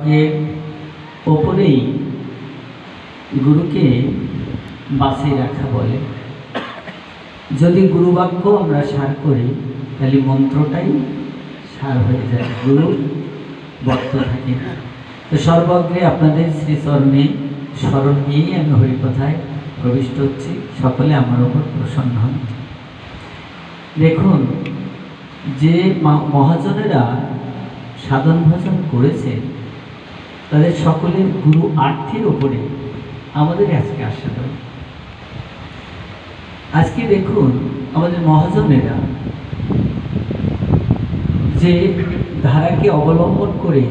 সৌভাগ্যের ওপরেই গুরুকে বাঁচিয়ে রাখা বলে। যদি গুরুবাক্য আমরা সার করি তাহলে মন্ত্রটাই সার হয়ে যায়, গুরু বক্ত থাকে। তো সর্বগ্রে আপনাদের শ্রীচরণে স্মরণ নিয়েই আমি হরিকথায় প্রবিষ্ট হচ্ছি। সকলে আমার ওপর প্রসন্ন হন। দেখুন, যে মহাজনেরা সাধন ভজন করেছে তাদের সকলের গুরু আর্থের ওপরে আমাদের আজকে আস্বাদন। আজকে দেখুন, আমাদের মহাজনেরা যে ধারাকে অবলম্বন করে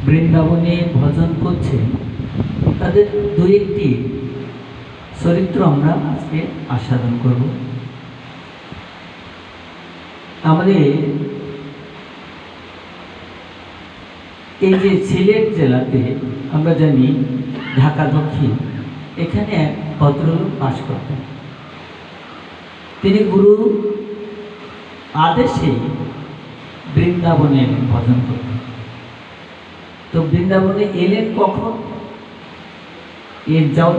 বৃন্দাবনে ভজন করছে তাদের দু একটি চরিত্র আমরা আজকে আস্বাদন করব। আমাদের এই যে সিলেট জেলাতে আমরা জানি ঢাকা দক্ষিণ, এখানে এক ভদ্রলোক বাস করতেন। তিনি গুরু আদেশে বৃন্দাবনে ভজন করতেন। তো বৃন্দাবনে এলেন কখন?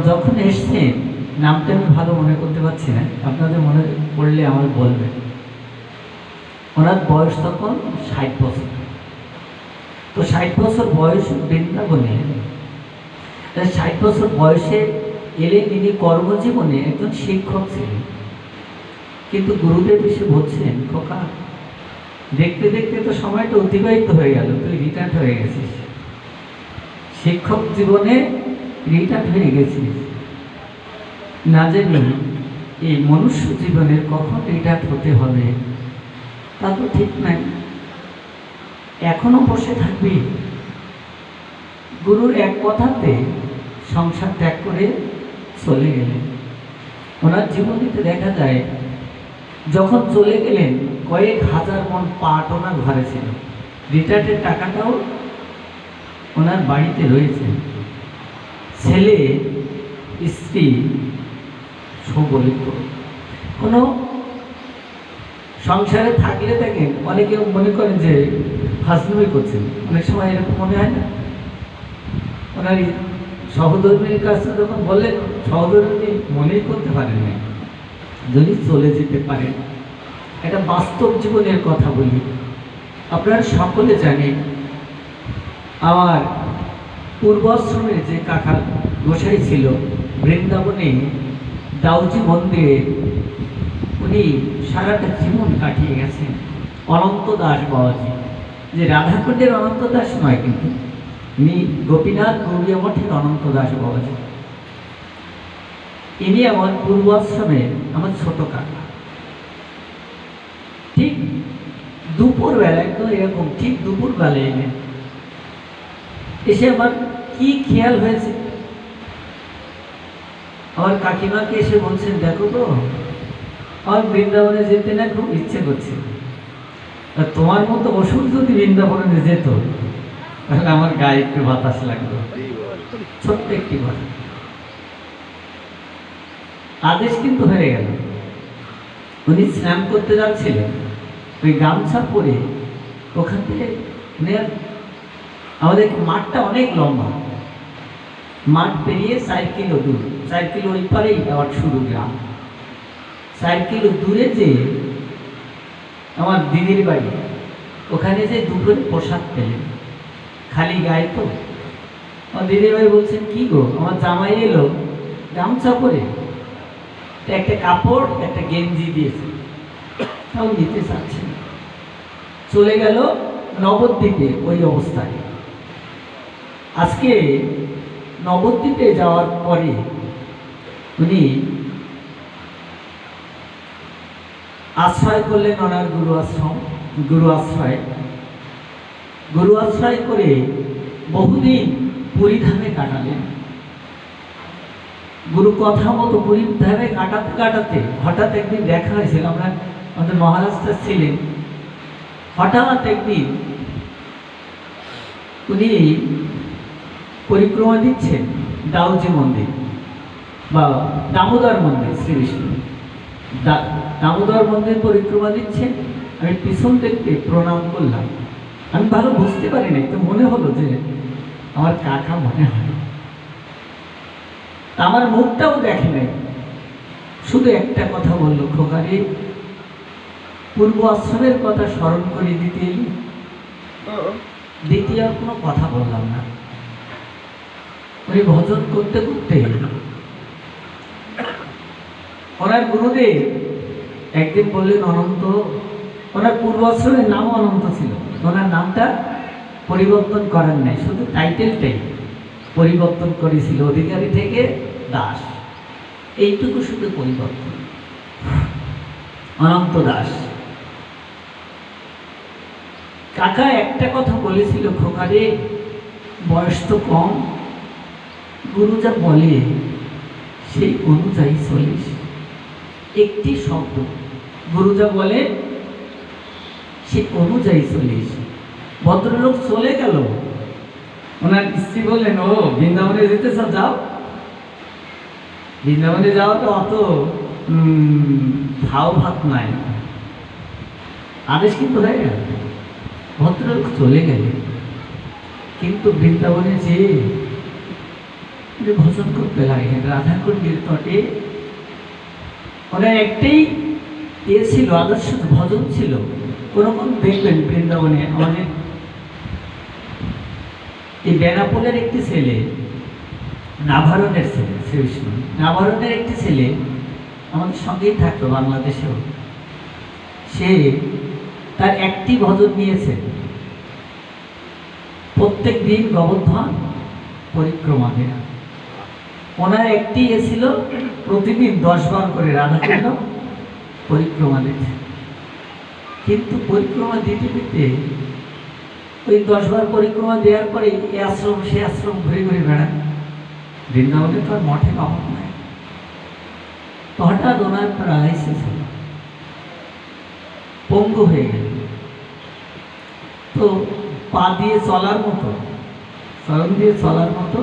যখন এসছেন, নামটা আমি ভালো মনে করতে পারছি না, আপনাদের মনে পড়লে আমার বলবেন। ওনার বয়স তখন 60 বছর। তো 60 বছর বয়স বৃন্দাবনে, 60 বছর বয়সে এলেন। ইনি কর্মজীবনে একজন শিক্ষক ছিলেন, কিন্তু গুরুদেব এসে বলছেন, খোকা, দেখতে দেখতে তো সময়টা অতিবাহিত হয়ে গেল, তুই রিটায়ার্ড হয়ে গেছিস, শিক্ষক জীবনে রিটায়ার্ড হয়ে গেছিস, না জানি এই মনুষ্য জীবনের কখন রিটায়ার্ড হতে হবে তা তো ঠিক নাই, এখনো বসে থাকবি। গুরুর এক কথাতে সংসার ত্যাগ করে চলে গেলেন। ওনার জীবনীতে দেখা যায় যখন চলে গেলেন কয়েক হাজার মন পাট ওনার ঘরে ছিল, রিটায়ার্ডের টাকাটাও ওনার বাড়িতে রয়েছে। ছেলে স্ত্রী সুবলিত। কোনো সংসারে থাকলে দেখেন অনেকে মনে করেন যে ফাজলামি করছেন, অনেক সময় এরকম মনে হয় না? ওনার সহধর্মীর কাছে যখন বললেন, সহধর্মী মনেই করতে পারেন না যদি চলে যেতে পারেন। একটা বাস্তব জীবনের কথা বলি। আপনারা সকলে জানেন, আমার পূর্বাশ্রমের যে কাকা গোসাই ছিল বৃন্দাবনে দাউজি মন্দিরে, উনি সারাটা জীবন কাটিয়ে গেছেন। অনন্ত দাস বাবাজি, যে রাধাকুণ্ডের অনন্ত দাস নয়, কিন্তু উনি গোপীনাথ গৌরীয় মঠের অনন্ত দাস বাবাজি। ইনি আমার পূর্বাশ্রমের আমার ছোট কাকা। ঠিক দুপুরবেলায়, তো এরকম ঠিক দুপুরবেলায় এলেন। এসে আমার কি খেয়াল হয়েছে, আমার কাকিমাকে এসে বলছেন, দেখো তো আমার বৃন্দাবনে যেতে না খুব ইচ্ছে করছে, তোমার মতো ওষুধ যদি বৃন্দাবনে যেত তাহলে আমার গায়ে একটু বাতাস লাগতো। ছোট্ট একটি কথা, আদেশ কিন্তু হয়ে গেল। উনি স্নান করতে যাচ্ছিলেন, ওই গামছা পরে ওখান থেকে আমাদের মাঠটা অনেক লম্বা, মাঠ পেরিয়ে 4 কিলো দূর, 4 কিলো ওই পারেই আবার শুরু গ্রাম। 4 কিলো দূরে যে আমার দিদির বাড়ি, ওখানে যে দুপুরে প্রসাদ পেলেন, খালি গায়ে। তো আমার দিদির ভাই বলছেন, কি গো, আমার জামাই এলো গামছা পরে, একটা কাপড় একটা গেঞ্জি দিয়েছে, তাও নিতে চাচ্ছেন। চলে গেল নবদ্বীপে ওই অবস্থায়। আজকে নবদ্বীপে যাওয়ার পরে উনি আশ্রয় করলেন ওনার গুরু আশ্রয় করে বহুদিন পুরীধামে কাটালেন। গুরু কথা মতো পুরীধামে কাটাতে কাটাতে হঠাৎ একদিন দেখা হয়েছিল, আমরা আমাদের মহারাষ্ট্রে ছিলেন, হঠাৎ একদিন উনি পরিক্রমা দিচ্ছেন দাউজি মন্দির বা দামোদর মন্দির, শ্রী বিষ্ণু দামোদর মন্দির পরিক্রমা দিচ্ছেন। আমি পিছন দেখতে প্রণাম করলাম, আমি ভালো বুঝতে পারি নাই, তো মনে হলো যে আমার কাকা মনে হয়। আমার মুখটাও দেখে নাই, শুধু একটা কথা বললো, খোকারে পূর্ব আশ্রমের কথা স্মরণ করে দিতে এলি। দ্বিতীয় আর কোনো কথা বললাম না। উনি ভজন করতে করতে ওনার গুরুদেব একদিন বললেন, অনন্ত, ওনার পূর্ব আশ্রমের নামও অনন্ত ছিল, ওনার নামটা পরিবর্তন করেন নাই, শুধু টাইটেলটাই পরিবর্তন করেছিল, অধিকারী থেকে দাস, এইটুকু শুধু পরিবর্তন, অনন্ত দাস। কাকা একটা কথা বলেছিল, খোকারে বয়স তো কম, গুরু যা বলে সেই অনুযায়ী চলিস। একটি শব্দ, গুরু যা বলে সেই অনুযায়ী চলিস। ভদ্রলোক চলে গেল, ওনার স্ত্রী বললেন, ও বৃন্দাবনে যেতে চাও, যাও, বৃন্দাবনে যাওয়াটা অত খাও ভাত নাই, আদেশ কিন্তু হয়ে গেল। ভদ্রলোক চলে গেলেন, কিন্তু বৃন্দাবনে যেয়ে ভজন করতে লাগলেন রাধাকুণ্ডের তটে। ওনার একটাই ছিল, আদর্শ ভজন ছিল। কোনো দেখবেন বৃন্দাবনে আমাদের এই বেনাপোলের একটি ছেলে, নাভারণের ছেলে, শ্রীকৃষ্ণ নাভারণের একটি ছেলে আমাদের সঙ্গেই থাকতো বাংলাদেশেও। সে তার একটি ভজন নিয়েছে, প্রত্যেক দিন গোবর্ধন পরিক্রমা দেয়া। ওনার একটি ছিল প্রতিদিন 10 বার করে রাধাকুণ্ড পরিক্রমা দিতে। কিন্তু পরিক্রমা দিতে দিতে ওই 10 বার পরিক্রমা দেওয়ার পরে এ আশ্রম সে আশ্রম ঘুরে ঘুরে বেড়ান। বৃন্দাবনে তো আর মঠে অভাব নাই। তো হঠাৎ ওনার প্যারালাইসিস হল, পঙ্গু হয়ে গেল। তো পা দিয়ে চলার মতো, চরণ দিয়ে চলার মতো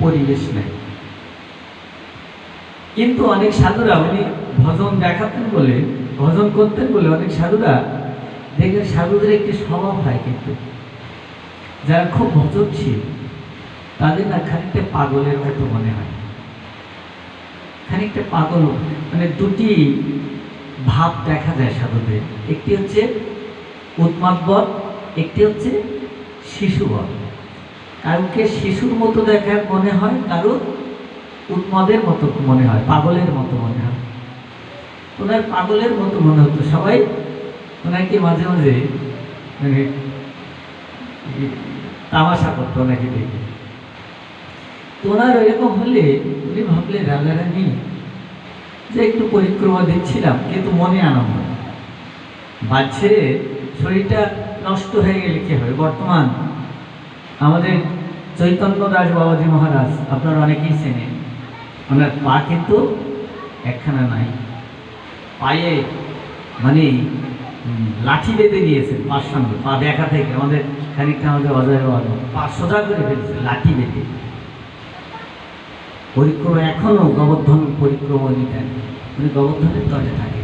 পরিবেশ নেই। কিন্তু অনেক সাধুরা, উনি ভজন দেখাতেন বলে, ভজন করতেন বলে অনেক সাধুরা দেখবেন, সাধুদের একটি স্বভাব হয়, কিন্তু যারা খুব ভজনশীল তাদের না খানিকটা পাগলের মতো মনে হয়, খানিকটা পাগল, মানে দুটি ভাব দেখা যায় সাধুদের। একটি হচ্ছে উন্মাদবধ, একটি হচ্ছে শিশুবধ। কারণকে শিশুর মতো দেখার মনে হয়, কারণ উন্মাদের মতো মনে হয়, পাগলের মতো মনে হয়। ওনার পাগলের মতো মনে হতো, সবাই ওনাকে মাঝে মাঝে মানে তামাশা করতো ওনাকে দেখে। তো ওনার ওইরকম হলে উনি ভাবলেন, রাধারানী যে একটু পরিক্রমা দিচ্ছিলাম, কিন্তু মনে আনন্দ বাড়ছে, শরীরটা নষ্ট হয়ে গেলে কি হবে। বর্তমান আমাদের চৈতন্য দাস বাবাজি মহারাজ আপনারা অনেকেই চেনেন, ওনার পা কিন্তু একখানা নাই, পায়ে মানে লাঠি বেঁধে নিয়েছে, পার সঙ্গে পা দেখা থেকে আমাদের খানিকটা আমাদের অজয় বাবা পা সোজা করে ফেলছে লাঠি বেঁধে। পরিক্রমা এখনো গোবর্ধন পরিক্রমা দিতেন, উনি গোবর্ধনের তটে থাকে।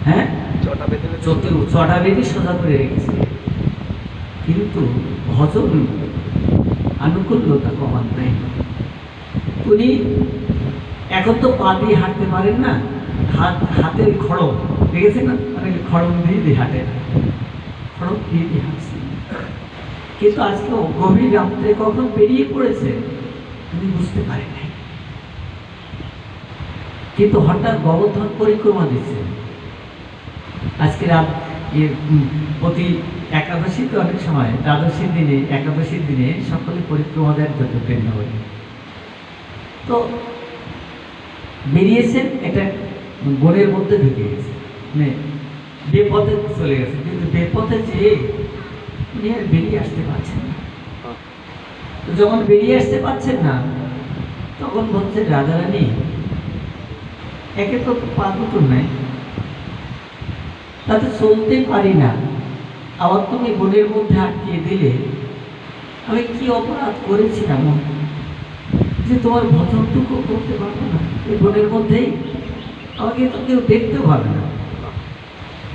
হ্যাঁ, চটা বেঁধে সোজা করে রেখেছে, কিন্তু ভজন আনুকূল্যতা কমান নাই। উনি এখন তো পা দিয়ে হাঁটতে পারেন না, হাতের খড়ম দেখেছেন না, মানে খড়ম দিয়ে হাঁটে, খড়ম দিয়ে হাঁটছে। কিন্তু আজকে গভীর রাত্রে কখন বেরিয়ে পড়েছে উনি বুঝতে পারেন নাই, কিন্তু হঠাৎ গোবর্ধন পরিক্রমা দিচ্ছে। আজকে রাত প্রতি একাদশীতে অনেক সময়, দ্বাদশীর দিনে, একাদশীর দিনে সকলে পরিক্রমা দেন যত বৃন্দাবনে। তো বেরিয়েছেন, একটা বনের মধ্যে ঢুকে গেছে, মানে বেপথে চলে গেছে, কিন্তু বেপথে যেয়ে উনি আর বেরিয়ে আসতে পারছেন না। তো যখন বেরিয়ে আসতে পারছেন না, তখন বলছেন, রাধারানী একে তো পা দুটো নাই, তাতে চলতে পারি না, আবার তুমি বনের মধ্যে আটকিয়ে দিলে, আমি কি অপরাধ করেছিলাম যে তোমার ভজনটুকু করতে পারবো না? এই বনের মধ্যেই আমাকে তো কেউ দেখতে পাবে না,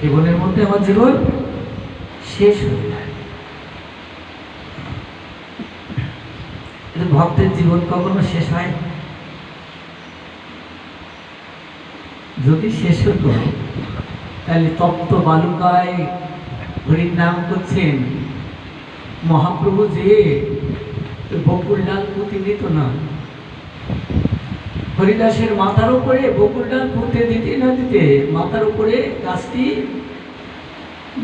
এই বনের মধ্যে আমার জীবন শেষ হয়ে যায়। ভক্তের জীবন কখনো শেষ হয়? যদি শেষ হতো তাহলে তপ্ত বালুকায় হরির নাম করছেন মহাপ্রভু যে বকুল ডাল পুঁতে দিত না, হরিদাসের মাথার উপরে বকুল ডাল পুঁতে দিতে না দিতে মাথার উপরে গাছটি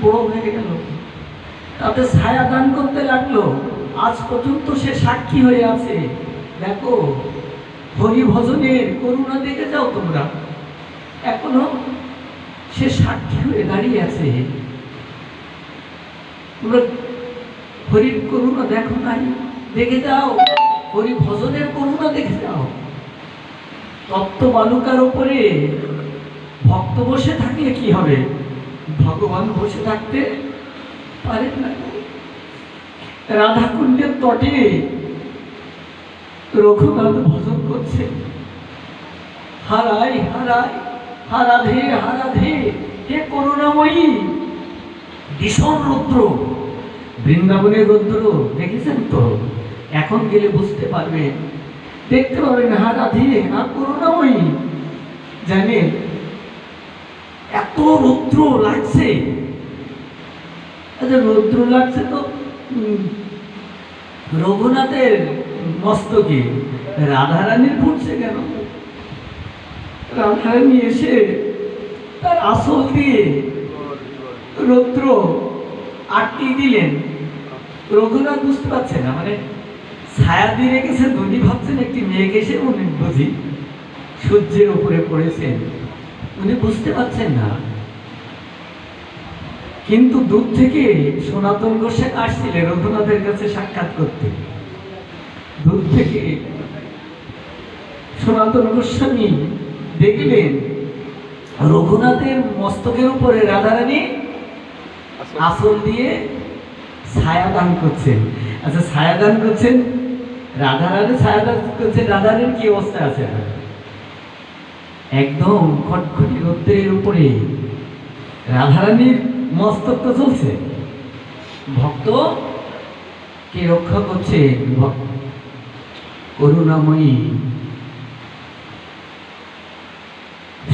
বড় হয়ে গেল, তাতে ছায়া দান করতে লাগলো। আজ পর্যন্ত সে সাক্ষী হয়ে আছে। দেখো হরি ভজনের করুণা দেখে যাও তোমরা, এখনো সে সাক্ষী হয়ে দাঁড়িয়ে আছে। তোমরা হরির করুণা দেখো নাই, দেখে যাও হরি ভজনের করুণা দেখে যাও। তত্ত্ব বালুকার উপরে ভক্ত বসে থাকলে কি হবে? ভগবান বসে থাকতে পারেন না। রাধাকুণ্ডের তটে রঘুনাথ ভজন করছে, হারাই হারাই হারাধে হারাধে হে করুণাময়ী। ভীষণ রৌদ্র, বৃন্দাবনের রৌদ্র দেখেছেন তো? এখন গেলে বুঝতে পারবেন, দেখতে পাবেন হারাধে হা করুণাময়ী। জানেন এত রৌদ্র লাগছে, রৌদ্র লাগছে তো রঘুনাথের মস্তকে, রাধারানীর ফুটছে কেন? রাধারানী এসে তার আসল দিয়ে রৌদ্র আটকে দিলেন। রঘুনাথ বুঝতে পারছে না, মানে ছায়া দিয়ে রেখেছে। উনি ভাবছেন একটি মেঘ এসে উনি বুঝি সূর্যের উপরে পড়েছেন, উনি বুঝতে পারছেন না। কিন্তু দূর থেকে সনাতন গোসাই আসছিলেন রঘুনাথের কাছে সাক্ষাৎ করতে। দূর থেকে সনাতন গোস্বামী দেখলেন রঘুনাথের মস্তকের উপরে রাধারানী আসল দিয়ে ছায়া দান করছেন। আচ্ছা, ছায়া দান করছেন রাধারানী, ছায়া দান করছেন রাধারানীর কি অবস্থা আছে? একদম খটখটি রৌদ্রের উপরে রাধারানীর মস্তক তো চলছে, ভক্ত কে রক্ষা করছে? করুণাময়ী।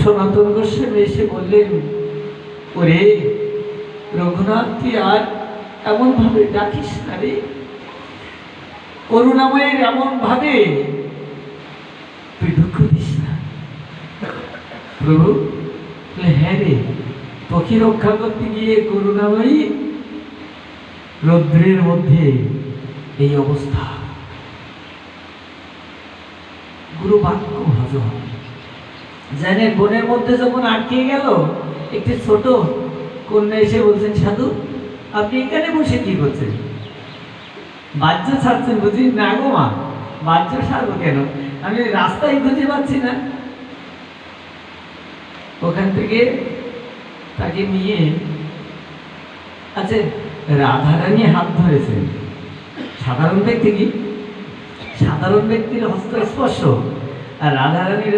সনাতন গোস্বামী এসে বললেন, ওরে রঘুনাথ, তুই আর এমন ভাবে ডাকিস না রে, করুণাময়ের এমন ভাবে তুই দুঃখ দিস না। প্রভু, হ্যাঁ রে, তোকে রক্ষা করতে গিয়ে করুণাময়ী রৌদ্রের মধ্যে এই অবস্থা। গুরু বাক্য ভজন। জানেন বনের মধ্যে যখন আটকে গেল, একটি ছোট কন্যা এসে বলছেন, সাধু আপনি এখানে বসে কি করছেন? বাহ্য ছাড়ছেন বুঝি? না গো মা, বাহ্য ছাড়বো কেন, আমি রাস্তায় খুঁজে পাচ্ছি না। ওখান থেকে তাকে নিয়ে, আচ্ছা রাধারানী হাত ধরেছেন। সাধারণ ব্যক্তি কি? সাধারণ ব্যক্তির হস্তস্পর্শ আর রাধারানীর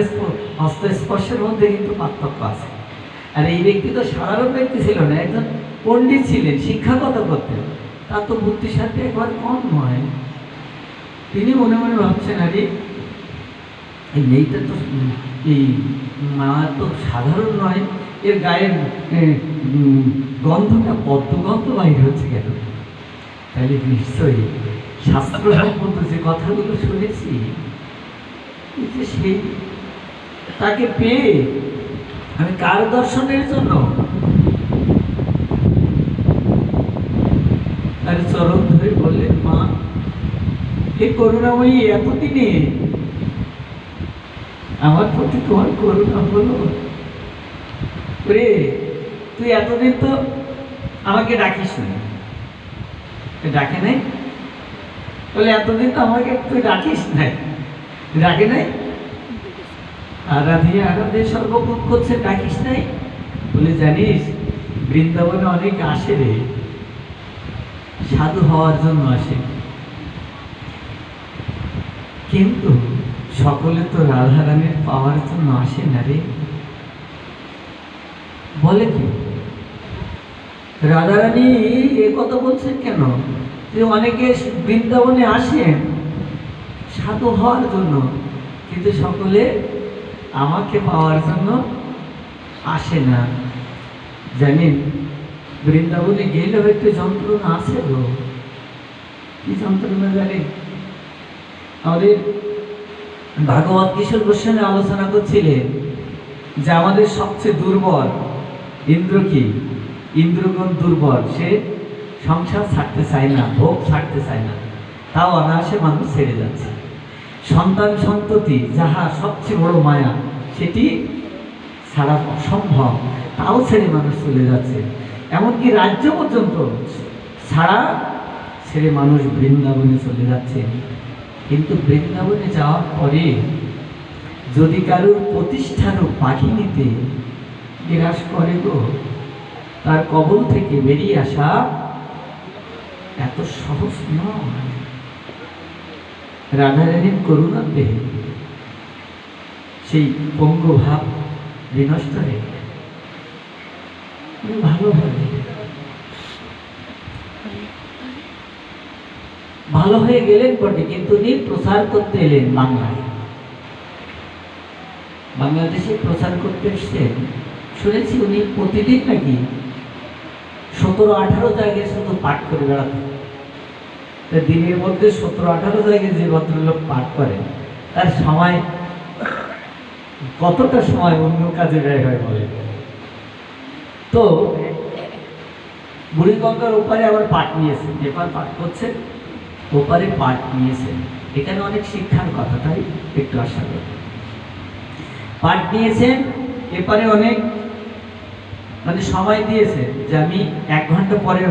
হস্তস্পর্শের মধ্যে কিন্তু পার্থক্য আছে। আর এই ব্যক্তি তো সাধারণ ব্যক্তি ছিল না, একজন পণ্ডিত ছিলেন, শিক্ষাগত করতেন, তার তো বুদ্ধির সাথে একবার কম নয়। তিনি মনে মনে ভাবছেন, আরে এই মেয়েটা তো, এই মা তো সাধারণ নয়, এর গায়ের গন্ধটা পদ্মগন্ধ বাইরে হচ্ছে কেন? তাহলে নিশ্চয়ই শাস্ত্রসম্মত যে কথাগুলো শুনেছি, সেই তাকে পেয়ে আমি কার দর্শনের জন্য তার চরণ ধরে বললেন, মা হে করুণাময়ী, এতদিনে আমার প্রতি তোমার করুণা হলো রে। তুই এতদিন তো আমাকে ডাকিস না, ডাকে নাই? বলে এতদিন তো আমাকে তুই ডাকিস নাই, ডাকে নাই? আরাধে আরাধে সর্বভূত করছে, ডাকিস নাই? বলে জানিস বৃন্দাবনে অনেক আসে রে, সাধু হওয়ার জন্য আসে, কিন্তু সকলে তো রাধারানীর পাওয়ার জন্য আসে না রে। বলে কি রাধারানী এ কথা বলছেন কেন? যে অনেকে বৃন্দাবনে আসেন সাধু হওয়ার জন্য, কিন্তু সকলে আমাকে পাওয়ার জন্য আসে না। জানেন, বৃন্দাবনে গেলে হয়তো যন্ত্রণা আছে গো। কি যন্ত্রণা জানেন? আমাদের ভাগবত কিশোর গোস্বামী আলোচনা করছিলেন যে আমাদের সবচেয়ে দুর্বল ইন্দ্র। কি ইন্দ্রগণ দুর্বল, সে সংসার ছাড়তে চায় না, ভোগ ছাড়তে চায় না, তাও অনায়াসে মানুষ ছেড়ে যাচ্ছে। সন্তান সন্ততি যাহা সবচেয়ে বড় মায়া, সেটি ছাড়া অসম্ভব, তাও ছেড়ে মানুষ চলে যাচ্ছে। এমনকি রাজ্য পর্যন্ত ছাড়া ছেড়ে মানুষ বৃন্দাবনে চলে যাচ্ছে। কিন্তু বৃন্দাবনে যাওয়ার পরে যদি কারোর প্রতিষ্ঠানও বাঘিনীতে বিরাজ করে গো, তার কবল থেকে বেরিয়ে আসা এত সহজ নয়। রাধারানীর করুণার দেহে সেই পঙ্গু ভাব বিনষ্ট হয়ে গেল। ভালো হয়ে গেলেন বটে, কিন্তু উনি প্রচার করতে এলেন বাংলায়। বাংলাদেশে প্রচার করতে এসছেন। শুনেছি উনি প্রতিদিন নাকি 17-18 জায়গায় শুধু পাঠ করে বেড়াতেন। দিনের মধ্যে 17-18 জায়গায় যে ভদ্রলোক পাঠ করেন, তার সময় কতটা সময় অন্য কাজে ব্যয় হয় বলে। তো বুড়িগঙ্গার ওপারে আবার পাঠ নিয়েছেন, এবার পাঠ করছেন, ওপারে পাঠ নিয়েছেন। এখানে অনেক শিক্ষার কথা, তাই একটু আশা করি। পাঠ নিয়েছেন, এপারে অনেক সময় দিয়েছে যে আমি 1 ঘন্টা পরে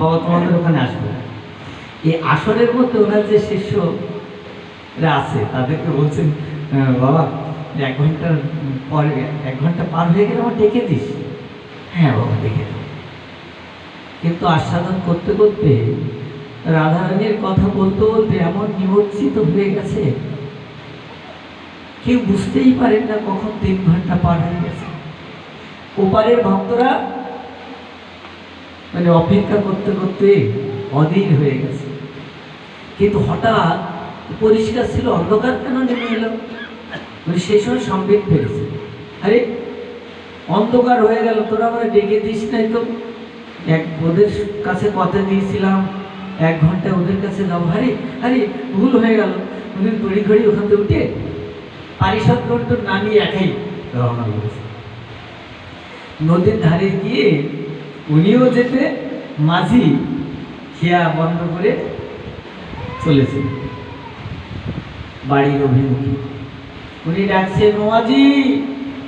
বাবা তোমাদের ওখানে আসবো। এই আসরের মধ্যে ওনার যে শিষ্যরা আছে তাদেরকে বলছেন, বাবা 1 ঘন্টার পরে 1 ঘন্টা পার হয়ে গেলে আমার ডেকে দিস। হ্যাঁ বাবা ডেকে দাও। কিন্তু আস্বাদন করতে করতে রাধারানীর কথা বলতে বলতে এমন নিমজ্জিত হয়ে গেছে, কেউ বুঝতেই পারেন না কখন 3 ঘন্টা পার হয়ে গেছে। ওপারের ভক্তরা অপেক্ষা করতে করতে অধীর হয়ে গেছে। কিন্তু হঠাৎ পরিষ্কার ছিল, অন্ধকার কেন নেমে এলো? সেই সময় সম্বিত ফেলেছে, আরে অন্ধকার হয়ে গেল, তোরা আমরা ডেকে দিস নাই তো? ওদের কাছে কথা দিয়েছিলাম 1 ঘন্টায় ওদের কাছে যাও। আরে আরে ভুল হয়ে গেল। উনি ঘড়ি ঘড়ি ওখান থেকে উঠে পারিষদ গ্রন্থ নামিয়ে একাই রওনা করেছে। নদীর ধারে গিয়ে উনিও যেতে মাঝি খেয়া বন্ধ করে চলেছেন বাড়ির অভিমুখী। উনি ডাকছেন, মাঝি